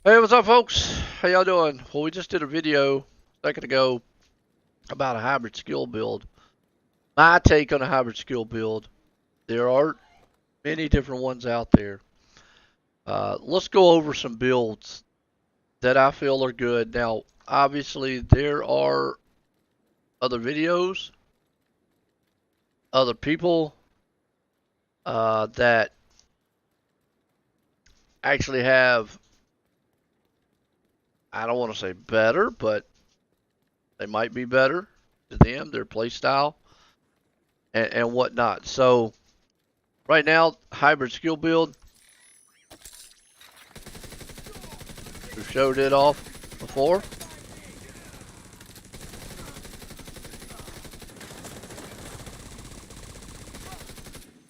Hey, what's up, folks? How y'all doing? Well, we just did a video a second ago about a hybrid skill build. My take on a hybrid skill build. There are many different ones out there. Let's go over some builds that I feel are good. Now, obviously, there are other videos, other people that actually have, I don't want to say better, but they might be better to them, their play style, and whatnot. So, right now, hybrid skill build. We've showed it off before.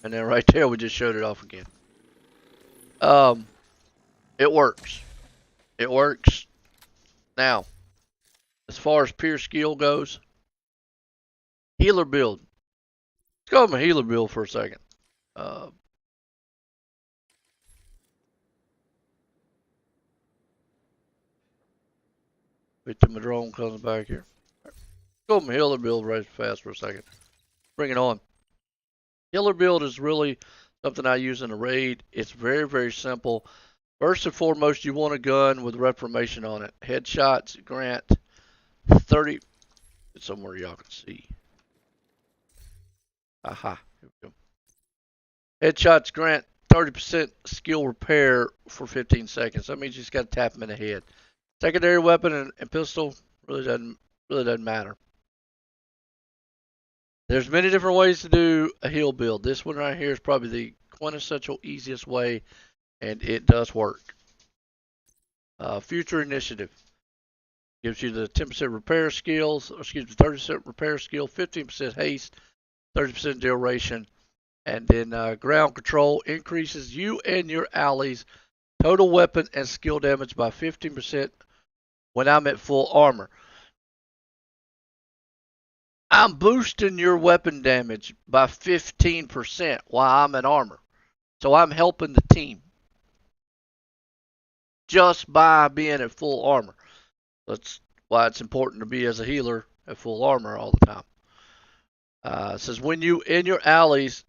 And then right there, we just showed it off again. Um, it works. It works. Now, as far as pure skill goes, healer build. Let's go with my healer build for a second. Uh, wait till my drone comes back here. Go with my healer build right fast for a second. Bring it on. Healer build is really something I use in a raid. It's very, very simple. First and foremost, you want a gun with reformation on it. Headshots grant 30. It's somewhere y'all can see. Aha. Here we go. Headshots grant 30% skill repair for 15 seconds. That means you just got to tap them in the head. Secondary weapon and pistol really doesn't matter. There's many different ways to do a heal build. This one right here is probably the quintessential easiest way, and it does work. Future initiative gives you the 10% repair skills, 30% repair skill, 15% haste, 30% duration, and then ground control increases you and your allies' total weapon and skill damage by 15% when I'm at full armor. I'm boosting your weapon damage by 15% while I'm in armor. So I'm helping the team just by being at full armor. That's why it's important to be as a healer at full armor all the time. It says when you in your allies,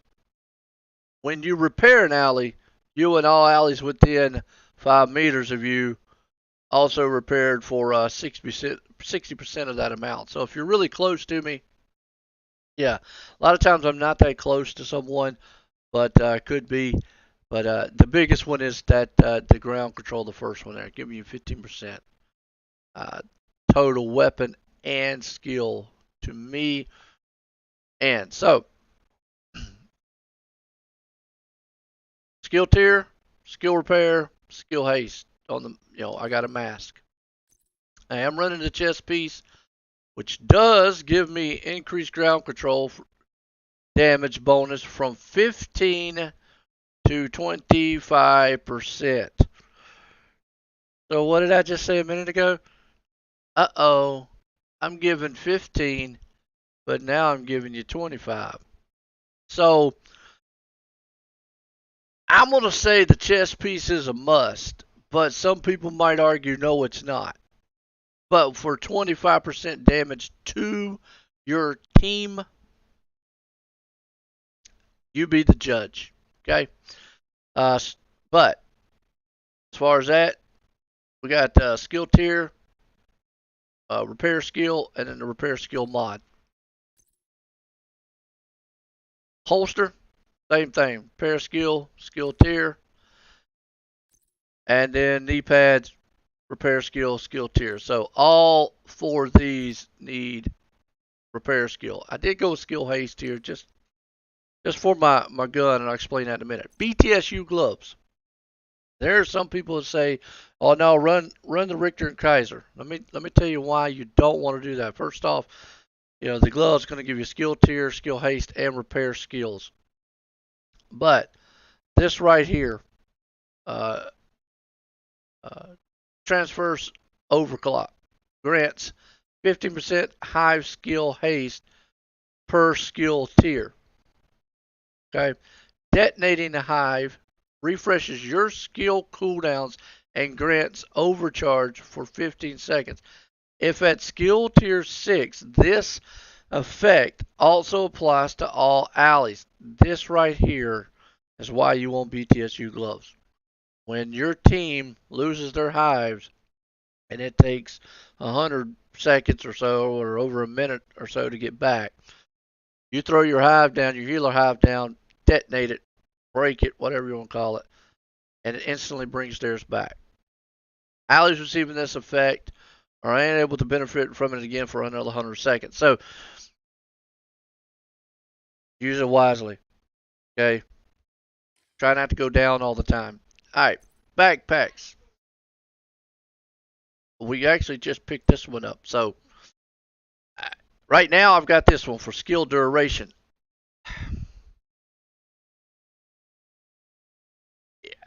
when you repair an alley, you and all allies within 5 meters of you also repaired for 60% of that amount. So if you're really close to me, yeah, a lot of times I'm not that close to someone, but could be. But the biggest one is that the ground control, the first one there, giving you 15% uh, total weapon and skill to me. And so, skill tier, skill repair, skill haste on the, I got a mask. I am running the chest piece, which does give me increased ground control damage bonus from 15 to 25%. So what did I just say a minute ago? Uh-oh, I'm giving 15, but now I'm giving you 25. So I'm going to say the chess piece is a must, but some people might argue no, it's not. But for 25% damage to your team, you be the judge. Okay? Uh, but as far as that, we got skill tier, repair skill, and then the repair skill mod. Holster, same thing. Repair skill, skill tier, and then knee pads, repair skill, skill tier. So all four of these need repair skill. I did go with skill haste here just for my gun, and I'll explain that in a minute. BTSU gloves. There are some people that say, "Oh no, run the Richter and Kaiser." Let me tell you why you don't want to do that. First off, the glove's going to give you skill tier, skill haste, and repair skills. But this right here, uh, transfers overclock, grants 15% hive skill haste per skill tier. Okay, detonating the hive refreshes your skill cooldowns and grants overcharge for 15 seconds. If at skill tier 6, this effect also applies to all allies. This right here is why you want BTSU gloves. When your team loses their hives and it takes 100 seconds or so, or over a minute or so to get back, you throw your hive down, your healer hive down, detonate it, break it, whatever you want to call it, and it instantly brings theirs back. Allies receiving this effect are unable to benefit from it again for another 100 seconds. So use it wisely. Okay. Try not to go down all the time. Alright, backpacks. We actually just picked this one up. So right now I've got this one for skill duration.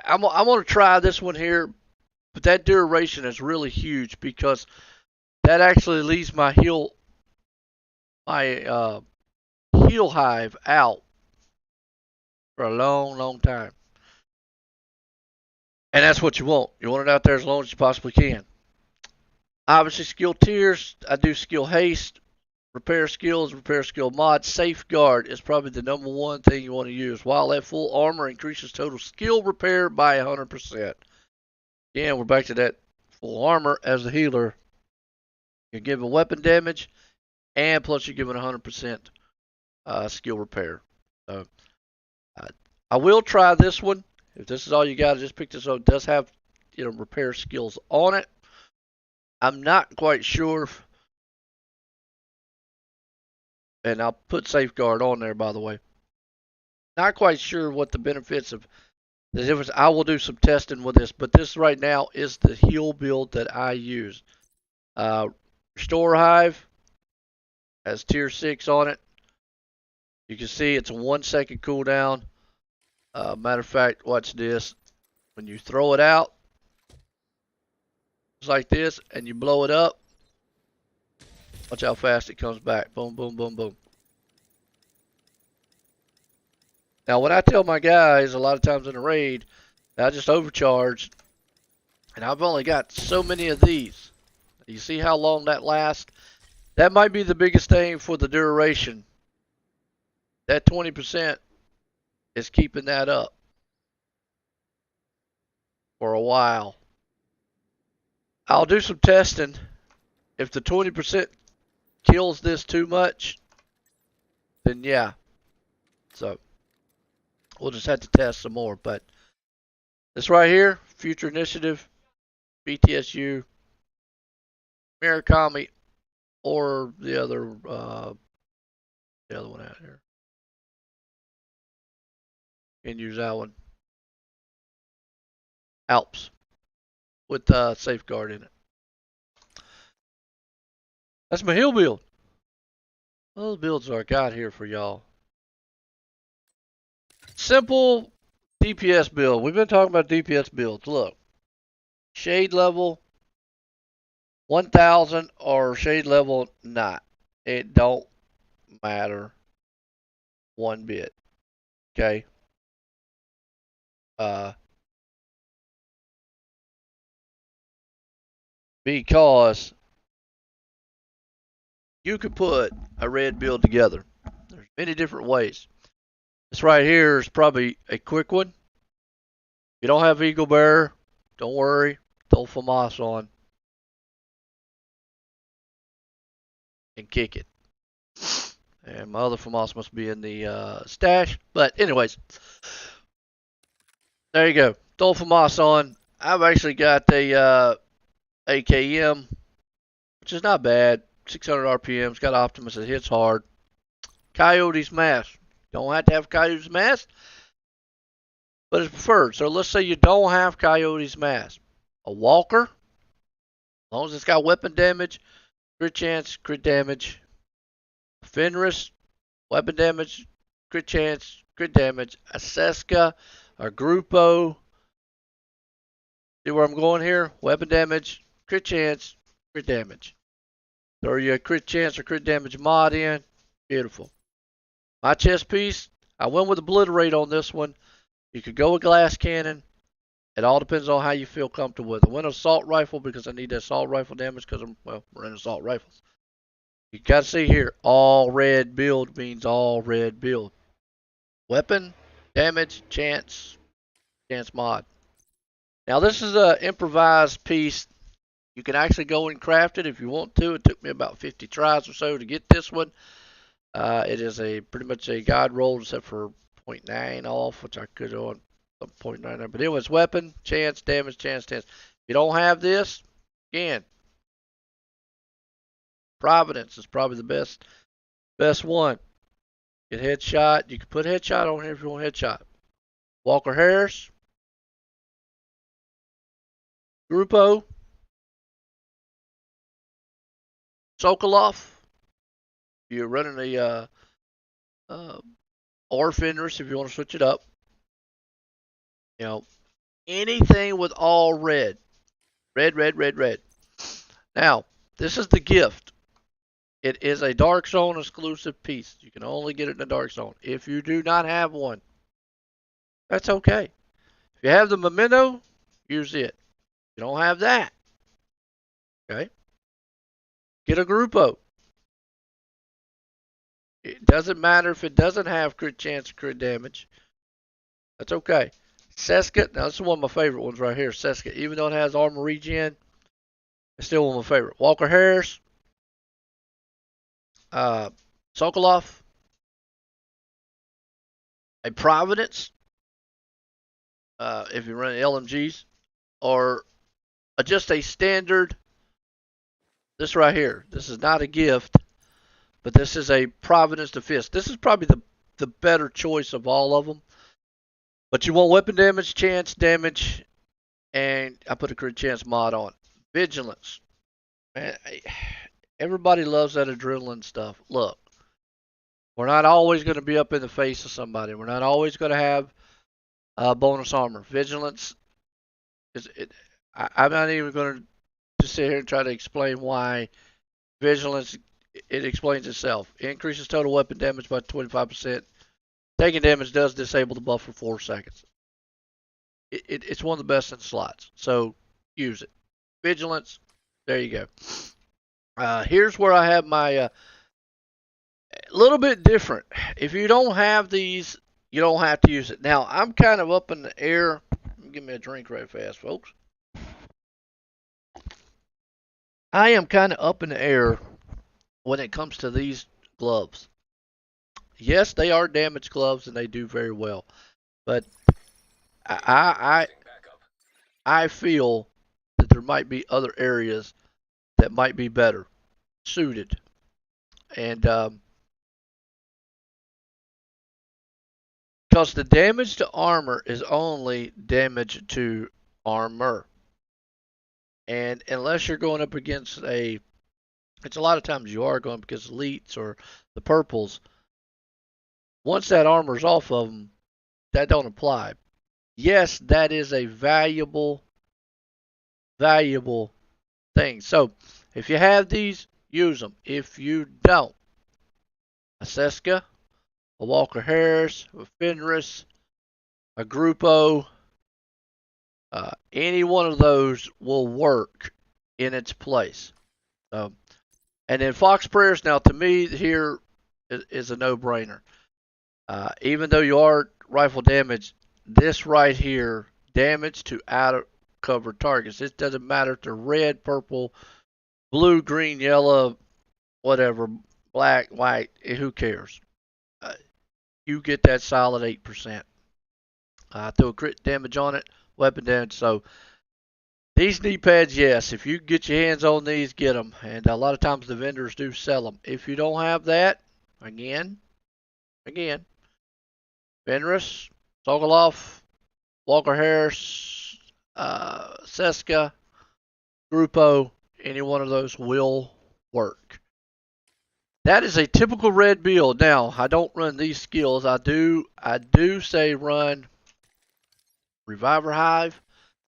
I'm going to try this one here, but that duration is really huge because that actually leaves my heal hive out for a long time. And that's what you want. You want it out there as long as you possibly can. Obviously, skill tiers, I do skill haste, repair skills, repair skill mod. Safeguard is probably the number one thing you want to use. While at full armor, increases total skill repair by 100%. Again, we're back to that full armor as a healer. You're giving weapon damage, and plus you're giving 100% skill repair. So, I will try this one. If this is all you got, just pick this up. It does have, repair skills on it. I'm not quite sure, and I'll put safeguard on there, by the way. Not quite sure what the benefits of the difference. I will do some testing with this, but this right now is the heal build that I use. Restore Hive has tier 6 on it. You can see it's a 1 second cooldown. Matter of fact, watch this. When you throw it out, it's like this, and you blow it up, watch how fast it comes back. Boom, boom, boom, boom. Now, when I tell my guys a lot of times in a raid, I just overcharged, and I've only got so many of these. You see how long that lasts? That might be the biggest thing for the duration. That 20% is keeping that up for a while. I'll do some testing. If the 20% kills this too much, then yeah. So we'll just have to test some more. But this right here, Future Initiative, BTSU, Murakami, or the other one out here. Can use that one. Alps with safeguard in it. That's my heal build. Those builds are I got here for y'all. Simple DPS build. We've been talking about DPS builds. Look, shade level 1000 or shade level not. It don't matter one bit. Okay. Because you could put a red build together. There's many different ways. This right here is probably a quick one. If you don't have Eagle Bearer, don't worry. Throw FAMAS on and kick it. And my other FAMAS must be in the stash. But anyways, there you go. Throw FAMAS on. I've actually got a AKM, which is not bad. 600 RPMs. Got Optimus that hits hard. Coyote's Mask. Don't have to have Coyote's Mask, but it's preferred. So let's say you don't have Coyote's Mask. A Walker, as long as it's got weapon damage, crit chance, crit damage. Fenris, weapon damage, crit chance, crit damage. A Seska, a Grupo. See where I'm going here? Weapon damage, crit chance, crit damage. Throw you a crit chance or crit damage mod in. Beautiful. My chest piece, I went with Obliterate on this one. You could go with Glass Cannon, It all depends on how you feel comfortable with it. I went assault rifle because I need that assault rifle damage because we're in assault rifles. You got to see here, all red build means all red build. Weapon, damage, chance mod. Now this is a improvised piece. You can actually go and craft it if you want to. It took me about 50 tries or so to get this one. It is a pretty much a guide roll except for 0.9 off, which I could on 0.99. But anyways, weapon, chance, damage, chance. If you don't have this, again, Providence is probably the best one. Get headshot. You can put headshot on here if you want headshot. Walker Harris, Grupo, Sokolov. You're running the or Fenris if you want to switch it up. You know, anything with all red. Red. Now, this is the gift. It is a Dark Zone exclusive piece. You can only get it in the Dark Zone. If you do not have one, that's okay. If you have the Memento, use it. If you don't have that, okay, get a Grupo. It doesn't matter if it doesn't have crit chance or crit damage. That's okay. Seska, now this is one of my favorite ones right here. Seska, even though it has armor regen, it's still one of my favorite. Walker Harris, Sokolov, a Providence, if you run LMGs, or just a standard. This right here. This is not a gift, but this is a Providence to Fist. This is probably the better choice of all of them. But you want weapon damage, chance, damage, and I put a crit chance mod on. Vigilance. Man, everybody loves that adrenaline stuff. Look, we're not always going to be up in the face of somebody. We're not always going to have bonus armor. Vigilance I'm not even going to sit here and try to explain why vigilance. It explains itself. It increases total weapon damage by 25%. Taking damage does disable the buff for 4 seconds. It's one of the best in slots, so use it. Vigilance, there you go. Here's where I have my a little bit different. If you don't have these, you don't have to use it. Now, I'm kind of up in the air. Give me a drink right fast, folks. I am kind of up in the air when it comes to these gloves. Yes, they are damage gloves and they do very well, but I feel that there might be other areas that might be better suited, and because the damage to armor is only damage to armor, and unless you're going up against it's a lot of times you are going up against elites or the purples. Once that armor's off of them, that don't apply. Yes, that is a valuable thing. So if you have these, use them. If you don't, a Seska, a Walker Harris, a Fenris, a Grupo, any one of those will work in its place. And then Fox Prayers, now to me here is a no-brainer. Even though you are rifle damage, this right here, damage to outer cover targets. It doesn't matter if they're red, purple, blue, green, yellow, whatever, black, white, who cares? You get that solid 8%. Throw a crit damage on it, weapon damage. So these knee pads, yes, if you get your hands on these, get them. And a lot of times the vendors do sell them. If you don't have that, again, Fenris, Sokolov, Walker Harris, Seska, Grupo, any one of those will work. That is a typical red build. Now, I don't run these skills. I do say run Reviver Hive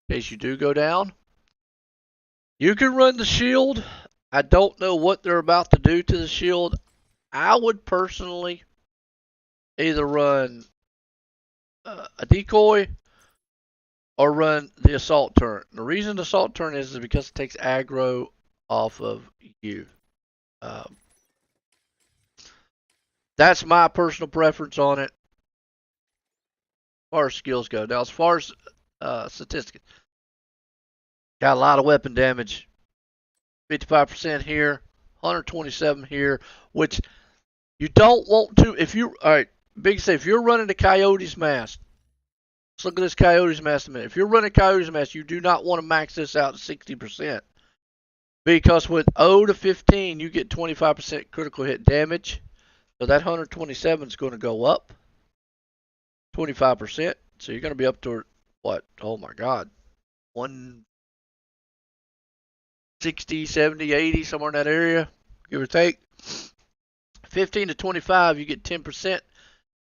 in case you do go down. You can run the shield. I don't know what they're about to do to the shield. I would personally either run a decoy or run the assault turret. The reason the assault turret is because it takes aggro off of you. Um, that's my personal preference on it. As far as skills go. Now, as far as statistics, got a lot of weapon damage. 55% here, 127 here, which you don't want to. If you, all right, Big say, if you're running the Coyote's Mask, let's look at this Coyote's Mask a minute. If you're running Coyote's Mask, you do not want to max this out to 60%. Because with 0 to 15, you get 25% critical hit damage. So that 127 is going to go up 25%. So you're going to be up to what? Oh my God. 160, 70, 80, somewhere in that area, give or take. 15 to 25, you get 10%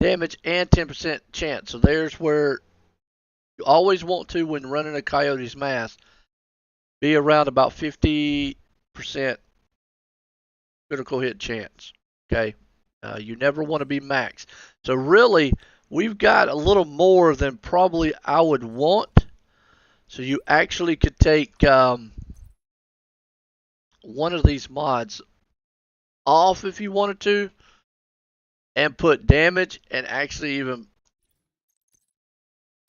damage and 10% chance. So there's where you always want to, when running a Coyote's Mask, be around about 50% critical hit chance. Okay, you never want to be max. So really, we've got a little more than probably I would want. So you actually could take one of these mods off if you wanted to, and put damage and actually even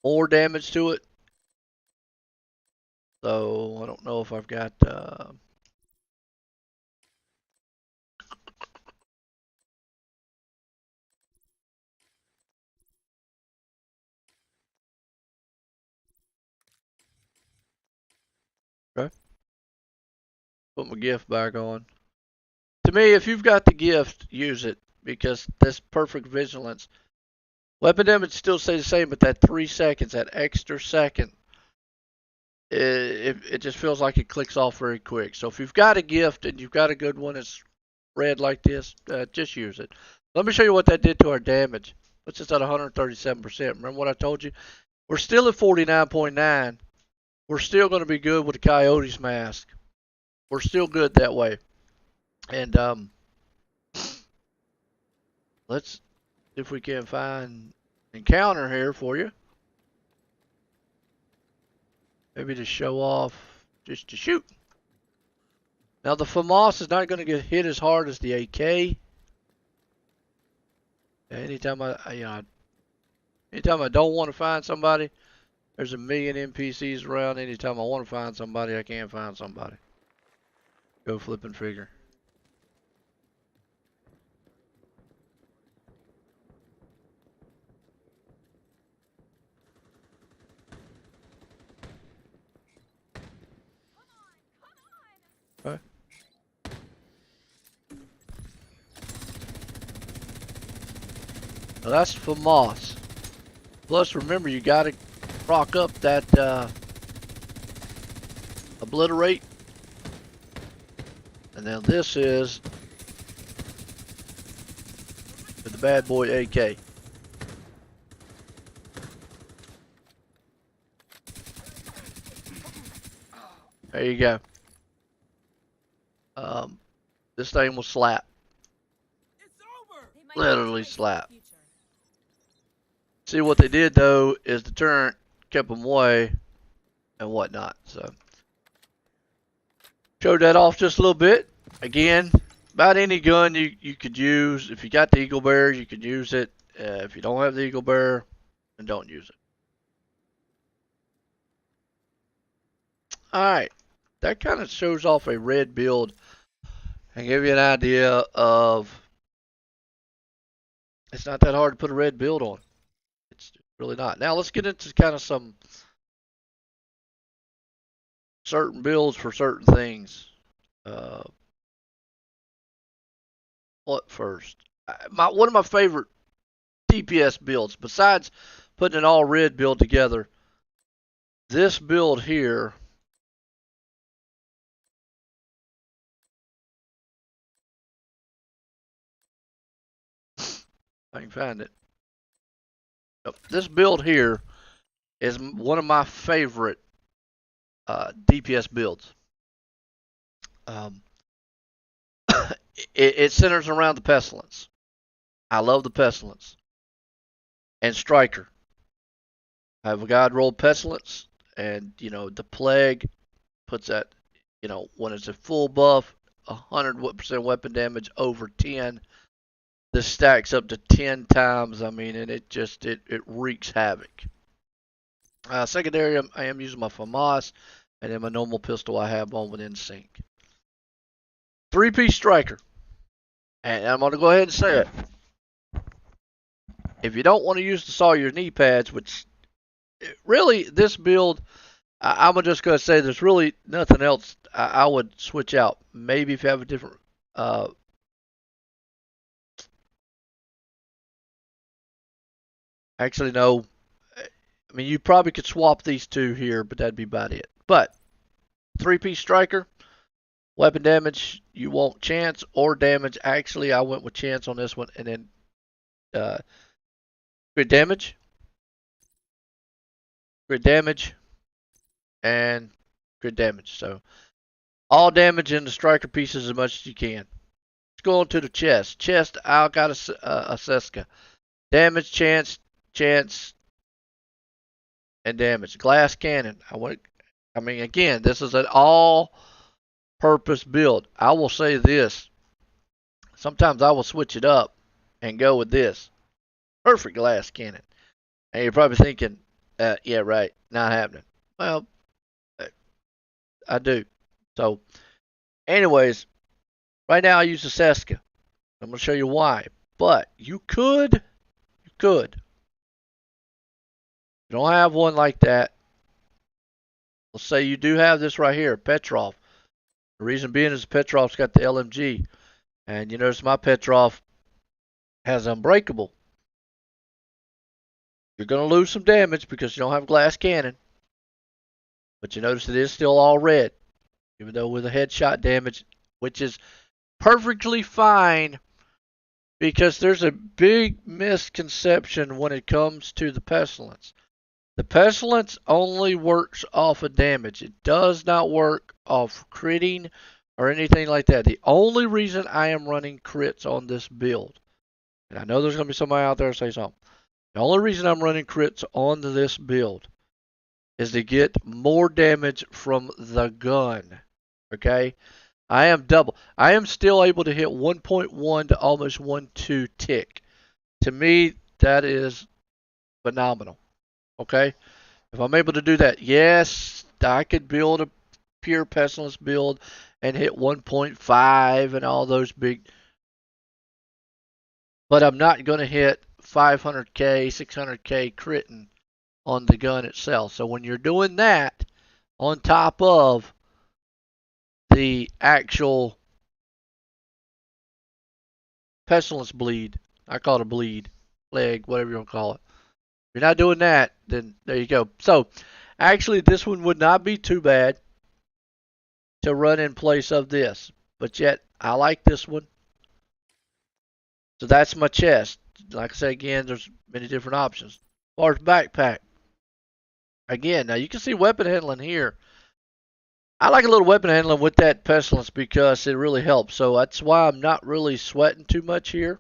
more damage to it. So I don't know if I've got okay. Put my gift back on. To me, if you've got the gift, use it, because this perfect vigilance. Weapon damage still stays the same, but that 3 seconds, that extra second, it just feels like it clicks off very quick. So if you've got a gift and you've got a good one that's red like this, just use it. Let me show you what that did to our damage. Puts us at 137%. Remember what I told you? We're still at 49.9. We're still going to be good with the Coyote's Mask. We're still good that way. And let's see if we can find an encounter here for you. Maybe to show off, just to shoot. Now the FAMAS is not going to get hit as hard as the AK. Anytime anytime I don't want to find somebody, there's a million NPCs around. Anytime I want to find somebody, I can find somebody. Go flipping figure. Okay. Now that's FAMAS. Plus, remember, you got to rock up that Obliterate. And then this is the bad boy AK. There you go. This thing will slap. Literally slap. See, what they did though is the turret kept them away and whatnot. So showed that off just a little bit. Again, about any gun you could use. If you got the Eagle Bear, you can use it. If you don't have the Eagle Bear, then don't use it. Alright, that kind of shows off a red build and give you an idea of, it's not that hard to put a red build on. It's really not. Now let's get into kind of some certain builds for certain things. What first? One of my favorite DPS builds, besides putting an all red build together, this build here I can find it. This build here is one of my favorite DPS builds. It centers around the Pestilence. I love the Pestilence. And Striker. I have a guy roll Pestilence and you know the plague puts that, you know, when it's a full buff, 100% weapon damage over 10. This stacks up to 10 times. I mean, and it wreaks havoc. Secondary, I am using my FAMAS, and then my normal pistol I have on within sync. 3-piece striker, and I'm going to go ahead and say it. If you don't want to use the Sawyer knee pads, which really this build, I'm just going to say there's really nothing else I would switch out. Maybe if you have a different actually, no. I mean, you probably could swap these two here, but that'd be about it. But 3-piece striker, weapon damage, you want chance or damage. Actually, I went with chance on this one, and then crit damage, and crit damage. So all damage in the striker pieces as much as you can. Let's go on to the chest. Chest, I got a Seska. Damage, chance, and damage. Glass cannon. I mean, again, this is an all-purpose build. I will say this. Sometimes I will switch it up and go with this. Perfect glass cannon. And you're probably thinking, yeah, right, not happening. Well, I do. So, anyways, right now I use the Seska. I'm going to show you why. But you could. You don't have one like that. Let's say you do have this right here, Petrov. The reason being is Petrov's got the LMG. And you notice my Petrov has Unbreakable. You're going to lose some damage because you don't have glass cannon. But you notice it is still all red. Even though with a headshot damage, which is perfectly fine because there's a big misconception when it comes to the Pestilence. The Pestilence only works off of damage. It does not work off critting or anything like that. The only reason I am running crits on this build, and I know there's going to be somebody out there say something. The only reason I'm running crits on this build is to get more damage from the gun. Okay? I am double. I am still able to hit 1.1 to almost 1.2 tick. To me, that is phenomenal. Okay? If I'm able to do that, yes, I could build a pure Pestilence build and hit 1.5 and all those big. But I'm not going to hit 500k, 600k critting on the gun itself. So when you're doing that on top of the actual Pestilence bleed, I call it a bleed, leg, whatever you want to call it. If you're not doing that, then there you go. So actually this one would not be too bad to run in place of this. But yet I like this one. So that's my chest. Like I said again, there's many different options. As far as backpack. Again, now you can see weapon handling here. I like a little weapon handling with that Pestilence because it really helps. So that's why I'm not really sweating too much here.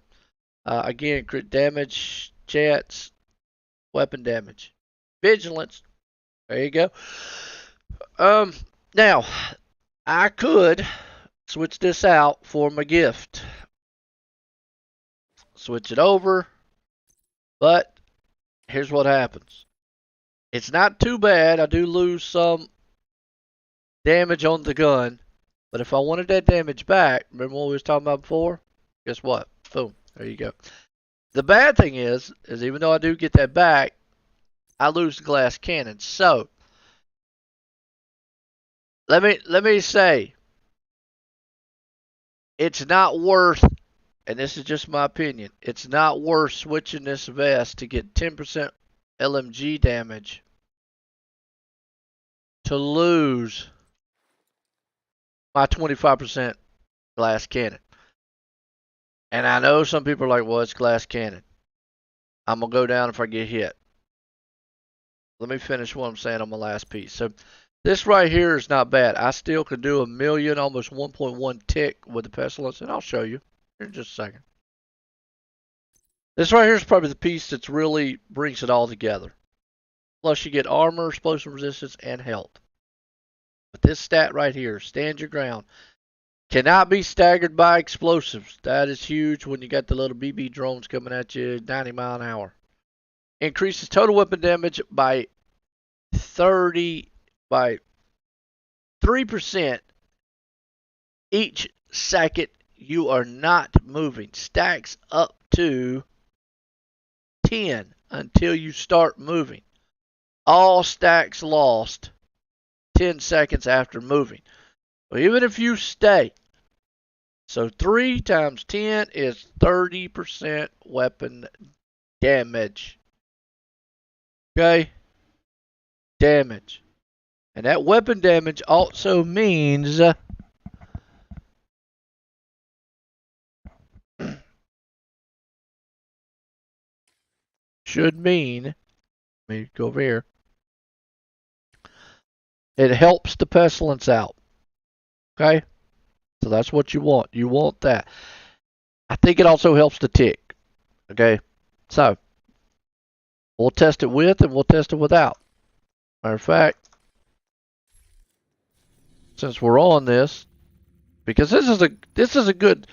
Again, crit damage, chance, weapon damage, vigilance. There you go. Now, I could switch this out for my gift. Switch it over. But here's what happens. It's not too bad. I do lose some damage on the gun. But if I wanted that damage back, remember what we was talking about before? Guess what? Boom. There you go. The bad thing is even though I do get that back, I lose the glass cannon. So let me say, it's not worth, and this is just my opinion, it's not worth switching this vest to get 10% LMG damage to lose my 25% glass cannon. And I know some people are like, well, it's glass cannon. I'm going to go down if I get hit. Let me finish what I'm saying on my last piece. So this right here is not bad. I still could do 1,000,000, almost 1.1 tick with the Pestilence, and I'll show you here in just a second. This right here is probably the piece that really brings it all together. Plus you get armor, explosive resistance, and health. But this stat right here, stand your ground, cannot be staggered by explosives. That is huge when you got the little BB drones coming at you 90 mile an hour. Increases total weapon damage by 3% each second you are not moving. Stacks up to 10 until you start moving. All stacks lost 10 seconds after moving. So even if you stay, so 3 times 10 is 30% weapon damage. Okay? Damage. And that weapon damage also means should mean, let me go over here, it helps the pestilence out. Okay? So that's what you want. You want that. I think it also helps the tick. Okay? So, we'll test it with and we'll test it without. Matter of fact, since we're on this, because this is a good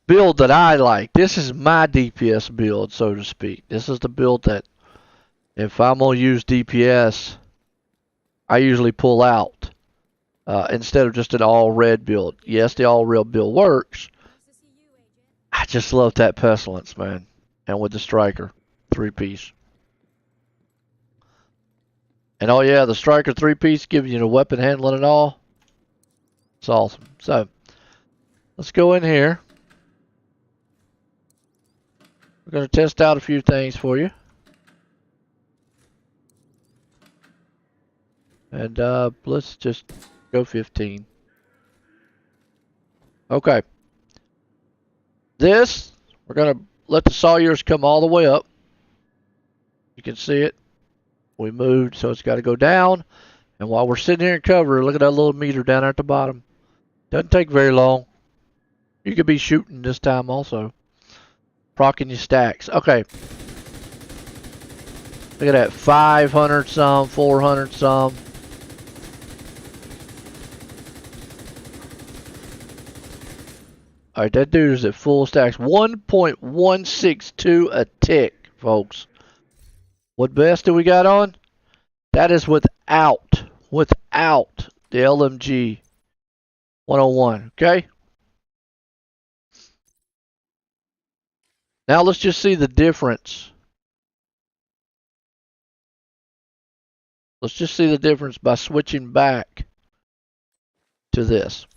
build that I like. This is my DPS build, so to speak. This is the build that if I'm gonna use DPS, I usually pull out instead of just an all red build. Yes, the all red build works. I just love that pestilence, man, and with the striker 3-piece. And oh yeah, the striker 3-piece gives you the weapon handling and all. It's awesome. So let's go in here. We're going to test out a few things for you. And let's just go 15. Okay. This, we're going to let the Sawyers come all the way up. You can see it. We moved, so it's got to go down. And while we're sitting here in cover, look at that little meter down there at the bottom. Doesn't take very long. You could be shooting this time also. Procking your stacks. Okay. Look at that. 500 some, 400 some. Alright, that dude is at full stacks. 1.162 a tick, folks. What best do we got on? That is without the LMG 101, okay? Now let's just see the difference. Let's just see the difference by switching back to this.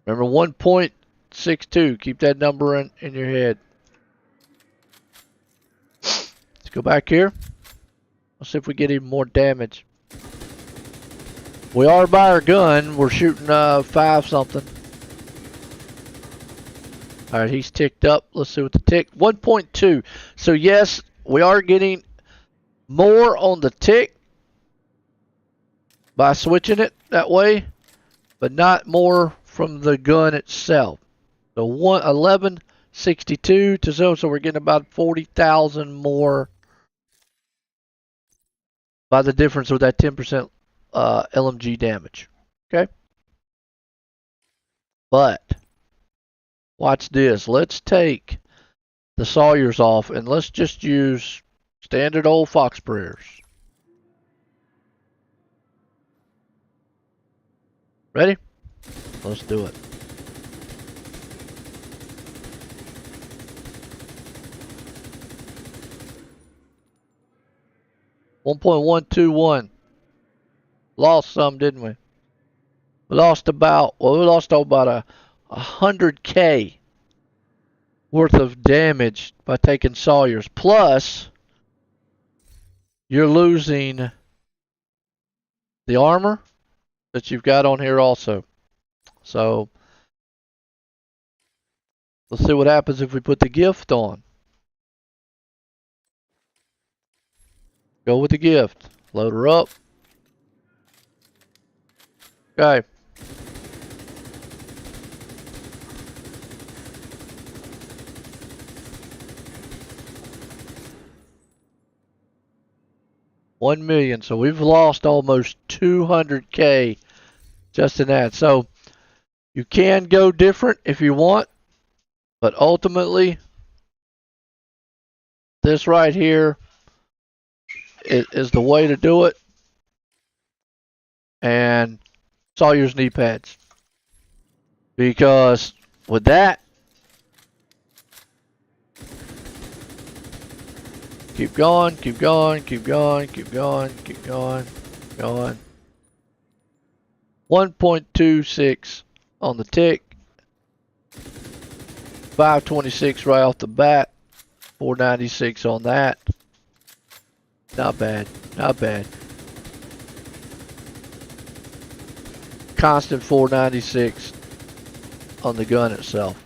Remember 1.62. Keep that number in your head. Let's go back here. Let's see if we get even more damage. We are by our gun. We're shooting 5 something. Alright, he's ticked up. Let's see what the tick. 1.2. So yes, we are getting more on the tick by switching it that way, but not more from the gun itself. So 1162 to 0, so we're getting about 40,000 more by the difference with that 10% LMG damage. Okay? But watch this. Let's take the Sawyers off and let's just use standard old Fox Prayers. Ready? Let's do it. .121. Lost some, didn't we? We lost about 100K worth of damage by taking Sawyers. Plus, you're losing the armor that you've got on here also. So, let's see what happens if we put the gift on. Go with the gift. Load her up. Okay. 1 million. So we've lost almost 200K just in that. So you can go different if you want, but ultimately, this right here is the way to do it. And it's all your knee pads. Because with that, keep going, keep going, keep going, keep going, keep going, keep going. 1.26 on the tick. 526 right off the bat. 496 on that. Not bad, not bad. Constant 496 on the gun itself.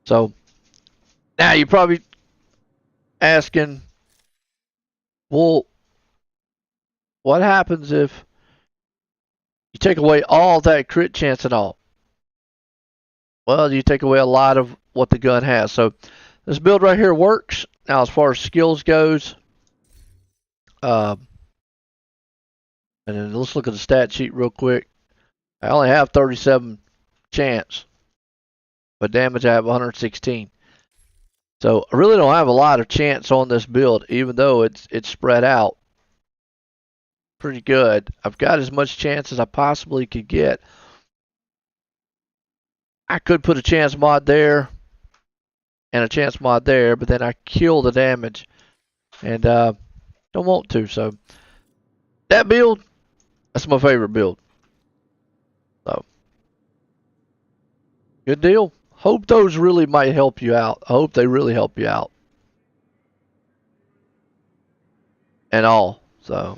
So now you're probably asking, well, what happens if you take away all that crit chance and all? Well, you take away a lot of what the gun has. So this build right here works. Now, as far as skills goes, and then let's look at the stat sheet real quick. I only have 37 chance, but damage I have 116. So I really don't have a lot of chance on this build, even though it's spread out pretty good. I've got as much chance as I possibly could get. I could put a chance mod there and a chance mod there, but then I kill the damage and don't want to. So that build, that's my favorite build. So good deal. Hope those really might help you out. I hope they really help you out and all. So